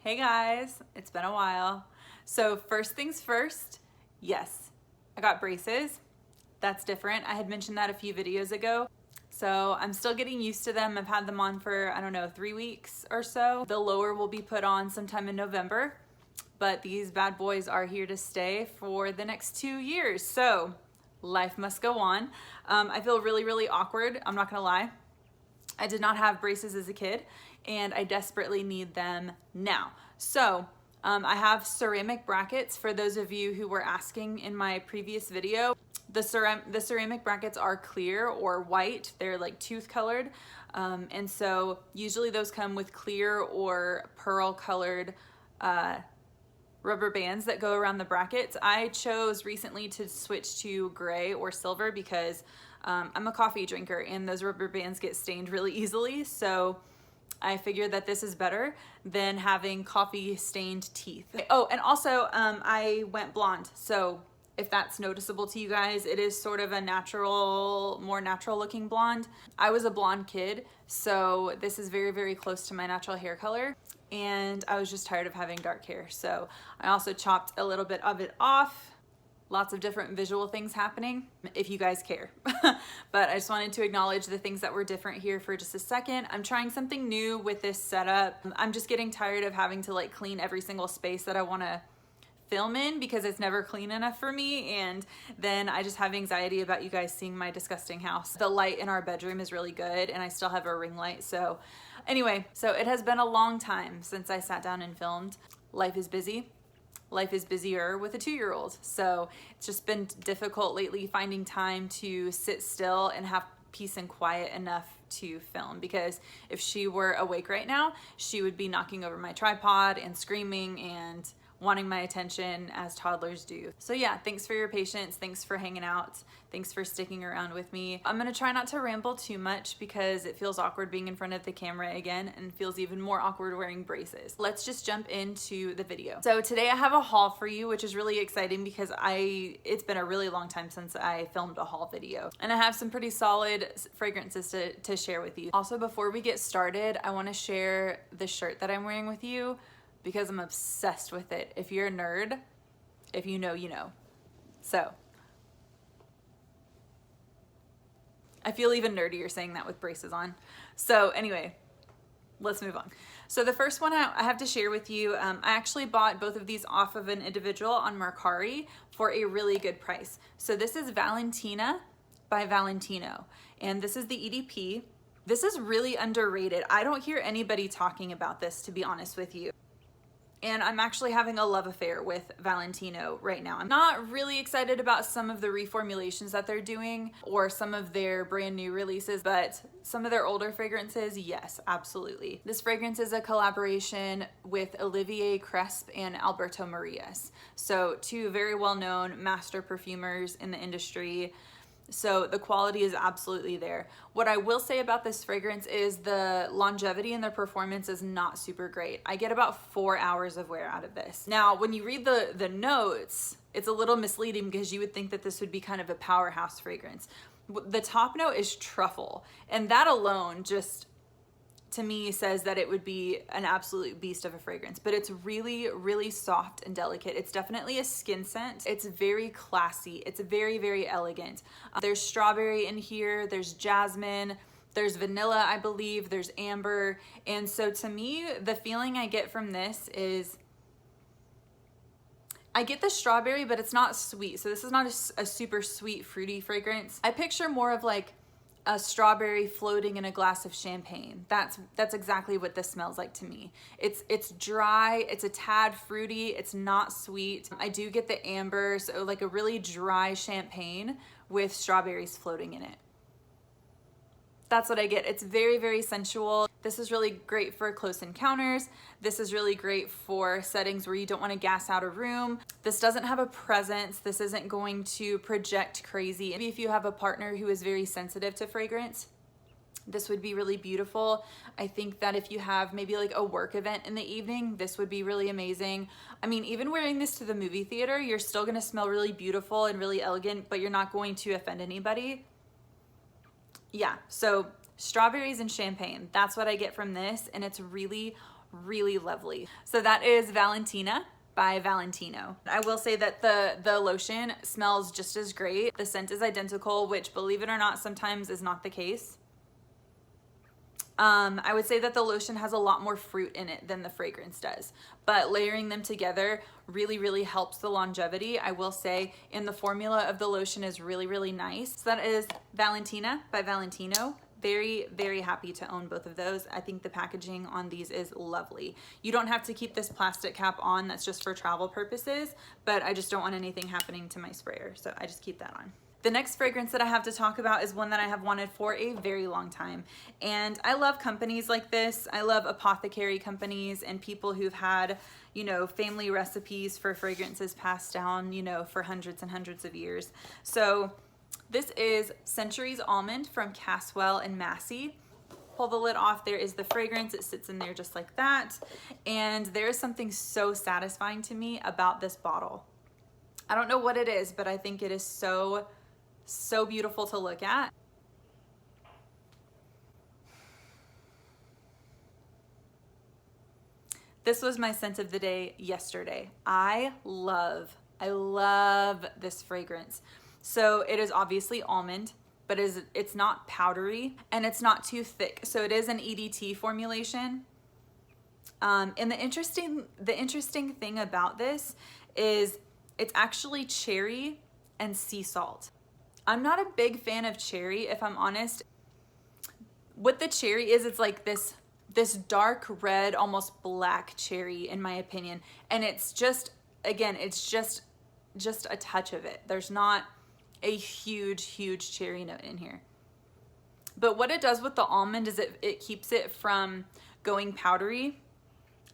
Hey guys, it's been a while. So first things first, yes, I got braces. That's different. I had mentioned that a few videos ago. So I'm still getting used to them. I've had them on for, I don't know, 3 weeks or so. The lower will be put on sometime in November, but these bad boys are here to stay for the next 2 years. So life must go on. I feel really awkward. I'm not gonna lie. I did not have braces as a kid and I desperately need them now. So I have ceramic brackets for those of you who were asking in my previous video. The ceramic brackets are clear or white. They're like tooth colored. And so usually those come with clear or pearl colored rubber bands that go around the brackets. I chose recently to switch to gray or silver because I'm a coffee drinker and those rubber bands get stained really easily. So I figured that this is better than having coffee stained teeth. Oh, and also I went blonde. So if that's noticeable to you guys, it is sort of a natural, more natural looking blonde. I was a blonde kid, so this is very close to my natural hair color. And I was just tired of having dark hair. So I also chopped a little bit of it off. Lots of different visual things happening, if you guys care. But I just wanted to acknowledge the things that were different here for just a second. I'm trying something new with this setup. I'm just getting tired of having to like clean every single space that I wanna film in because it's never clean enough for me, and then I just have anxiety about you guys seeing my disgusting house. The light in our bedroom is really good and I still have a ring light. So anyway, so it has been a long time since I sat down and filmed. Life is busy. Life is busier with a 2-year-old. So it's just been difficult lately finding time to sit still and have peace and quiet enough to film, because if she were awake right now, she would be knocking over my tripod and screaming and wanting my attention as toddlers do. So yeah, thanks for your patience. Thanks for hanging out. Thanks for sticking around with me. I'm gonna try not to ramble too much because it feels awkward being in front of the camera again and feels even more awkward wearing braces. Let's just jump into the video. So today I have a haul for you, which is really exciting because it's been a really long time since I filmed a haul video. And I have some pretty solid fragrances to share with you. Also, before we get started, I wanna share the shirt that I'm wearing with you, because I'm obsessed with it. If you're a nerd, if you know, you know. So, I feel even nerdier saying that with braces on. So anyway, let's move on. So the first one I have to share with you, I actually bought both of these off of an individual on Mercari for a really good price. So this is Valentina by Valentino, and this is the EDP. This is really underrated. I don't hear anybody talking about this, to be honest with you. And I'm actually having a love affair with Valentino right now. I'm not really excited about some of the reformulations that they're doing or some of their brand new releases, but some of their older fragrances, yes, absolutely. This fragrance is a collaboration with Olivier Cresp and Alberto Marias. So 2 very well-known master perfumers in the industry. So the quality is absolutely there. What I will say about this fragrance is the longevity and the performance is not super great. I get about 4 hours of wear out of this. Now, when you read the notes, it's a little misleading because you would think that this would be kind of a powerhouse fragrance. The top note is truffle, and that alone just, to me, says that it would be an absolute beast of a fragrance, but it's really soft and delicate. It's definitely a skin scent. It's very classy. It's very elegant. There's strawberry in here, there's jasmine, there's vanilla, I believe, there's amber. And so to me, the feeling I get from this is, I get the strawberry, but it's not sweet. So this is not a super sweet, fruity fragrance. I picture more of like a strawberry floating in a glass of champagne. That's exactly what this smells like to me. It's dry, it's a tad fruity, it's not sweet. I do get the amber, so like a really dry champagne with strawberries floating in it. That's what I get. It's very sensual. This is really great for close encounters. This is really great for settings where you don't want to gas out a room. This doesn't have a presence. This isn't going to project crazy. Maybe if you have a partner who is very sensitive to fragrance, this would be really beautiful. I think that if you have maybe like a work event in the evening, this would be really amazing. I mean, even wearing this to the movie theater, you're still gonna smell really beautiful and really elegant, but you're not going to offend anybody. Yeah, so strawberries and champagne, that's what I get from this, and it's really really lovely. So that is Valentina by Valentino. I will say that the lotion smells just as great. The scent is identical, which, believe it or not, sometimes is not the case. I would say that the lotion has a lot more fruit in it than the fragrance does, but layering them together really, really helps the longevity. I will say, in the formula of the lotion is really, really nice. So that is Valentina by Valentino. Very, very happy to own both of those. I think the packaging on these is lovely. You don't have to keep this plastic cap on, that's just for travel purposes, but I just don't want anything happening to my sprayer, so I just keep that on. The next fragrance that I have to talk about is one that I have wanted for a very long time. And I love companies like this. I love apothecary companies and people who've had, you know, family recipes for fragrances passed down, you know, for hundreds and hundreds of years. So this is Centuries Almond from Casswell-Massey. Pull the lid off, there is the fragrance. It sits in there just like that. And there is something so satisfying to me about this bottle. I don't know what it is, but I think it is so beautiful to look at. This was my scent of the day yesterday. I love this fragrance. So it is obviously almond, but it's not powdery and it's not too thick. So it is an EDT formulation. And the interesting thing about this is it's actually cherry and sea salt. I'm not a big fan of cherry, if I'm honest. What the cherry is, it's like this dark red, almost black cherry, in my opinion. And it's just, again, it's just a touch of it. There's not a huge cherry note in here. But what it does with the almond is it keeps it from going powdery.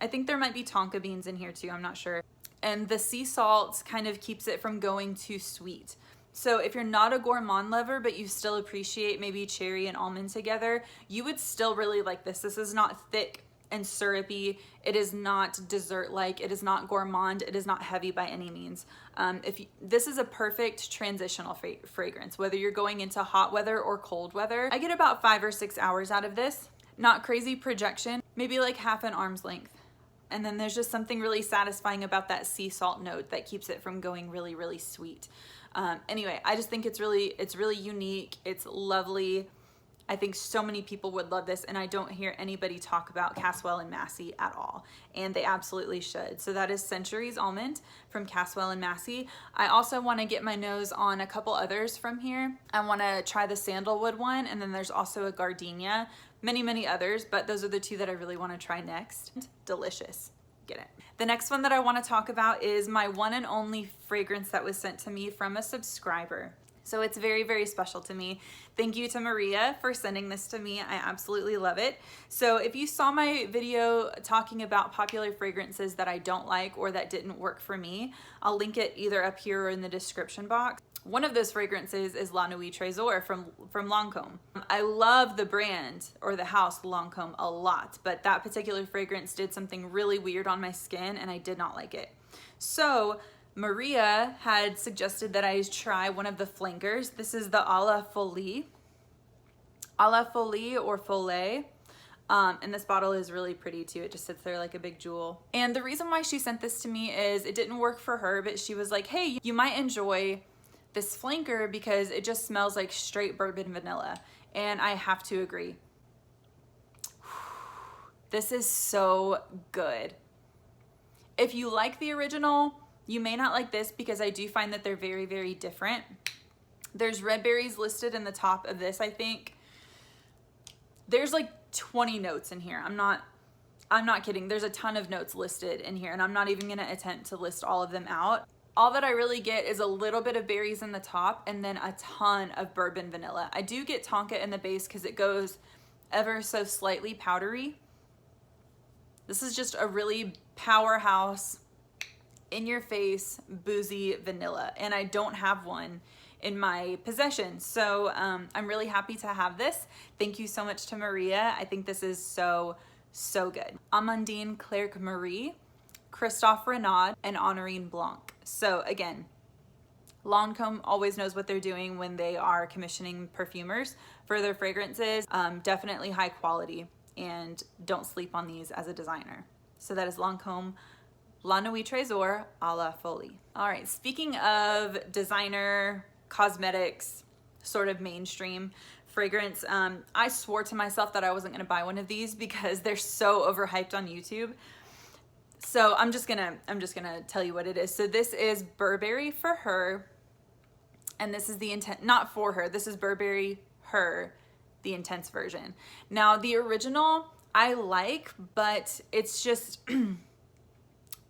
I think there might be tonka beans in here too, I'm not sure. And the sea salt kind of keeps it from going too sweet. So if you're not a gourmand lover, but you still appreciate maybe cherry and almond together, you would still really like this. This is not thick and syrupy. It is not dessert-like. It is not gourmand. It is not heavy by any means. This is a perfect transitional fragrance, whether you're going into hot weather or cold weather. I get about 5 or 6 hours out of this. Not crazy projection, maybe like half an arm's length. And then there's just something really satisfying about that sea salt note that keeps it from going really sweet. Anyway, I just think it's really unique. It's lovely. I think so many people would love this, and I don't hear anybody talk about Casswell-Massey at all, and they absolutely should. So that is Centuries Almond from Casswell-Massey. I also want to get my nose on a couple others from here. I want to try the sandalwood one, and then there's also a gardenia, many others, but those are the two that I really want to try next. Delicious. Get it. The next one that I want to talk about is my one and only fragrance that was sent to me from a subscriber. So it's very special to me. Thank you to Maria for sending this to me. I absolutely love it. So if you saw my video talking about popular fragrances that I don't like or that didn't work for me, I'll link it either up here or in the description box. One of those fragrances is Nuit Tresor from Lancome. I love the brand or the house Lancome a lot, but that particular fragrance did something really weird on my skin and I did not like it. So Maria had suggested that I try one of the flankers. This is the Folie or Folie. And this bottle is really pretty too. It just sits there like a big jewel. And the reason why she sent this to me is it didn't work for her, but she was like, hey, you might enjoy this flanker because it just smells like straight bourbon vanilla. And I have to agree. This is so good. If you like the original, you may not like this because I do find that they're very different. There's red berries listed in the top of this, I think. There's like 20 notes in here. I'm not kidding. There's a ton of notes listed in here and I'm not even gonna attempt to list all of them out. All that I really get is a little bit of berries in the top and then a ton of bourbon vanilla. I do get tonka in the base because it goes ever so slightly powdery. This is just a really powerhouse, in your face, boozy vanilla. And I don't have one in my possession. So I'm really happy to have this. Thank you so much to Maria. I think this is so good. Amandine Clerc Marie, Christophe Renaud, and Honorine Blanc. So again, Lancome always knows what they're doing when they are commissioning perfumers for their fragrances. Definitely high quality. and don't sleep on these as a designer. So that is Lancome La Nuit Tresor a la Folie. All right, speaking of designer, cosmetics, sort of mainstream fragrance, I swore to myself that I wasn't gonna buy one of these because they're so overhyped on YouTube. So I'm just gonna tell you what it is. So this is Burberry For Her, and this is the intent, not for her, this is Burberry Her, the Intense version. Now the original I like, but it's just,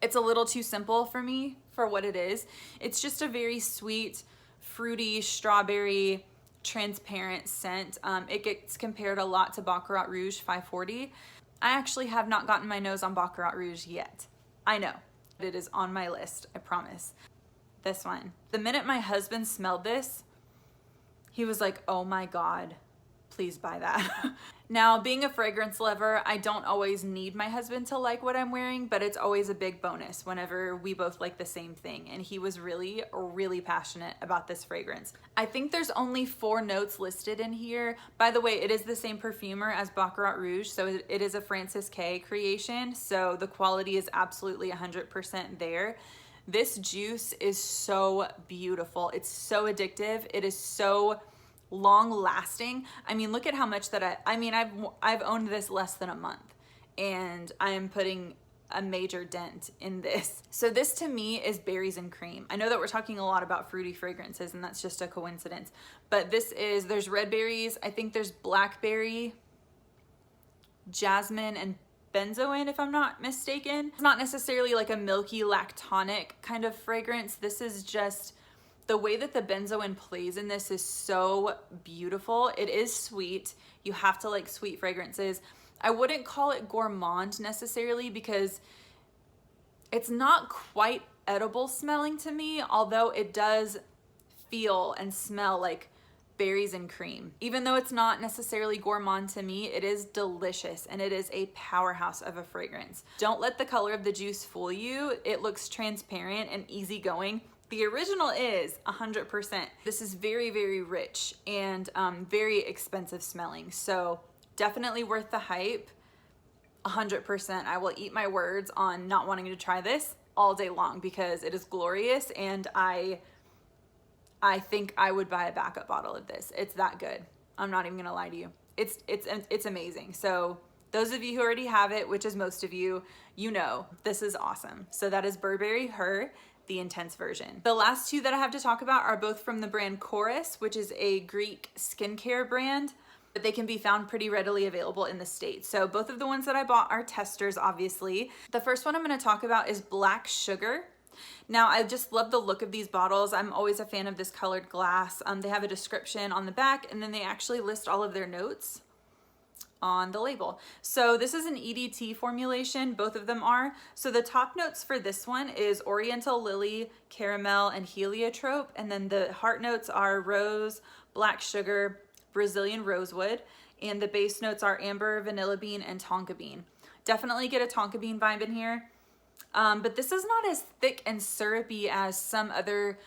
it's a little too simple for me for what it is. It's just a very sweet, fruity, strawberry, transparent scent. It gets compared a lot to Baccarat Rouge 540. I actually have not gotten my nose on Baccarat Rouge yet. I know, it is on my list, I promise. This one. The minute my husband smelled this, he was like, oh my God, please buy that. Now, being a fragrance lover, I don't always need my husband to like what I'm wearing, but it's always a big bonus whenever we both like the same thing. And he was really, really passionate about this fragrance. I think there's only 4 notes listed in here. By the way, it is the same perfumer as Baccarat Rouge, so it is a Francis K creation, so the quality is absolutely 100% there. This juice is so beautiful. It's so addictive. It is so long lasting. I mean, look at how much that I've owned this less than a month, and I am putting a major dent in this. So this to me is berries and cream. I know that we're talking a lot about fruity fragrances, and that's just a coincidence, but there's red berries, I think there's blackberry, jasmine, and benzoin, if I'm not mistaken. It's not necessarily like a milky lactonic kind of fragrance. This is just, the way that the benzoin plays in this is so beautiful. It is sweet. You have to like sweet fragrances. I wouldn't call it gourmand necessarily because it's not quite edible smelling to me, although it does feel and smell like berries and cream. Even though it's not necessarily gourmand to me, it is delicious and it is a powerhouse of a fragrance. Don't let the color of the juice fool you. It looks transparent and easygoing. The original is 100%. This is very, very rich and very expensive smelling. So definitely worth the hype, 100%. I will eat my words on not wanting to try this all day long because it is glorious, and I think I would buy a backup bottle of this. It's that good. I'm not even gonna lie to you. It's amazing. So those of you who already have it, which is most of you, you know, this is awesome. So that is Burberry Her, the Intense version. The last 2 that I have to talk about are both from the brand Korres, which is a Greek skincare brand, but they can be found pretty readily available in the States. So both of the ones that I bought are testers, obviously. The first one I'm gonna talk about is Black Sugar. Now, I just love the look of these bottles. I'm always a fan of this colored glass. They have a description on the back, and then they actually list all of their notes on the label. So this is an EDT formulation, both of them are. So the top notes for this one is Oriental Lily, Caramel, and Heliotrope, and then the heart notes are Rose, Black Sugar, Brazilian Rosewood, and the base notes are Amber, Vanilla Bean, and Tonka Bean. Definitely get a Tonka Bean vibe in here. But this is not as thick and syrupy as some other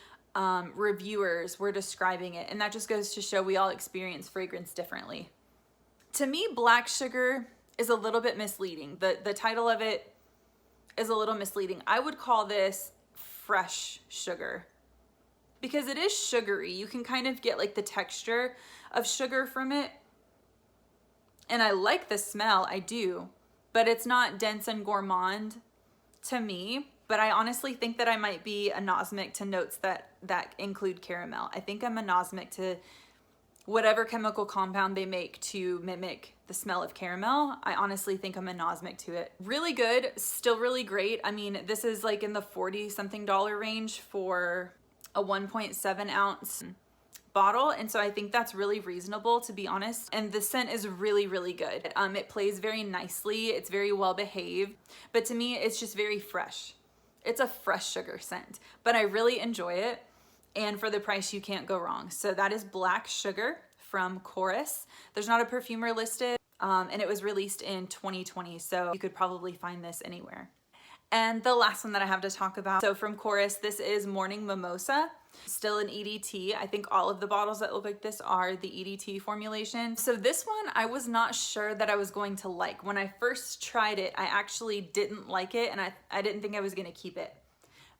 reviewers were describing it, and that just goes to show we all experience fragrance differently. To me, Black Sugar is a little bit misleading. The title of it is a little misleading. I would call this fresh sugar because it is sugary. You can kind of get like the texture of sugar from it. And I like the smell, I do, but it's not dense and gourmand to me. But I honestly think that I might be anosmic to notes that include caramel. I think I'm anosmic to whatever chemical compound they make to mimic the smell of caramel. I honestly think I'm anosmic to it. Really good, still really great. I mean, this is like in the $40-something range for a 1.7 ounce bottle, and so I think that's really reasonable, to be honest. And the scent is really, really good. It plays very nicely. It's very well behaved, but to me, it's just very fresh. It's a fresh sugar scent, but I really enjoy it. And for the price, you can't go wrong. So that is Black Sugar from Korres. There's not a perfumer listed, and it was released in 2020, so you could probably find this anywhere. And the last one that I have to talk about, so from Korres, this is Morning Mimosa. Still an EDT. I think all of the bottles that look like this are the EDT formulation. So this one, I was not sure that I was going to like. When I first tried it, I actually didn't like it, and I didn't think I was gonna keep it.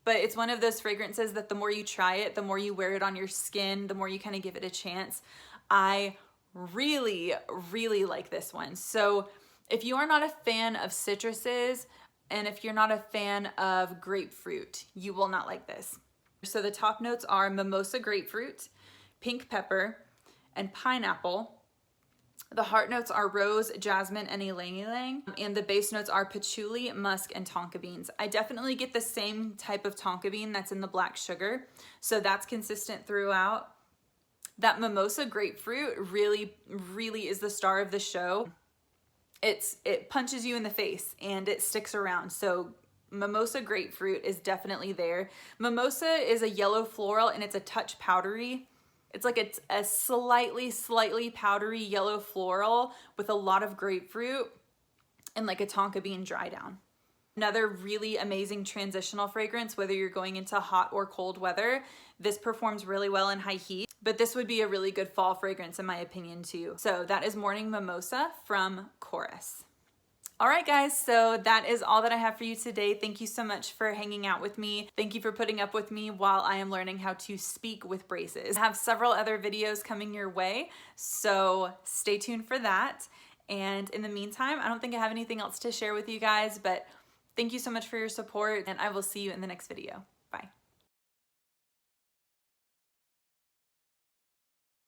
But it's one of those fragrances that the more you try it, the more you wear it on your skin, the more you kind of give it a chance. I really, really like this one. So if you are not a fan of citruses, and if you're not a fan of grapefruit, you will not like this. So the top notes are mimosa grapefruit, pink pepper, and pineapple. The heart notes are rose, jasmine, and ylang-ylang. And the base notes are patchouli, musk, and tonka beans. I definitely get the same type of tonka bean that's in the black sugar. So that's consistent throughout. That mimosa grapefruit really, really is the star of the show. It punches you in the face and it sticks around. So mimosa grapefruit is definitely there. Mimosa is a yellow floral and it's a touch powdery. It's like it's a slightly powdery yellow floral with a lot of grapefruit and like a tonka bean dry down. Another really amazing transitional fragrance, whether you're going into hot or cold weather. This performs really well in high heat, but this would be a really good fall fragrance in my opinion too. So that is Morning Mimosa from Korres. All right, guys, so that is all that I have for you today. Thank you so much for hanging out with me. Thank you for putting up with me while I am learning how to speak with braces. I have several other videos coming your way, so stay tuned for that. And in the meantime, I don't think I have anything else to share with you guys, but thank you so much for your support, and I will see you in the next video. Bye.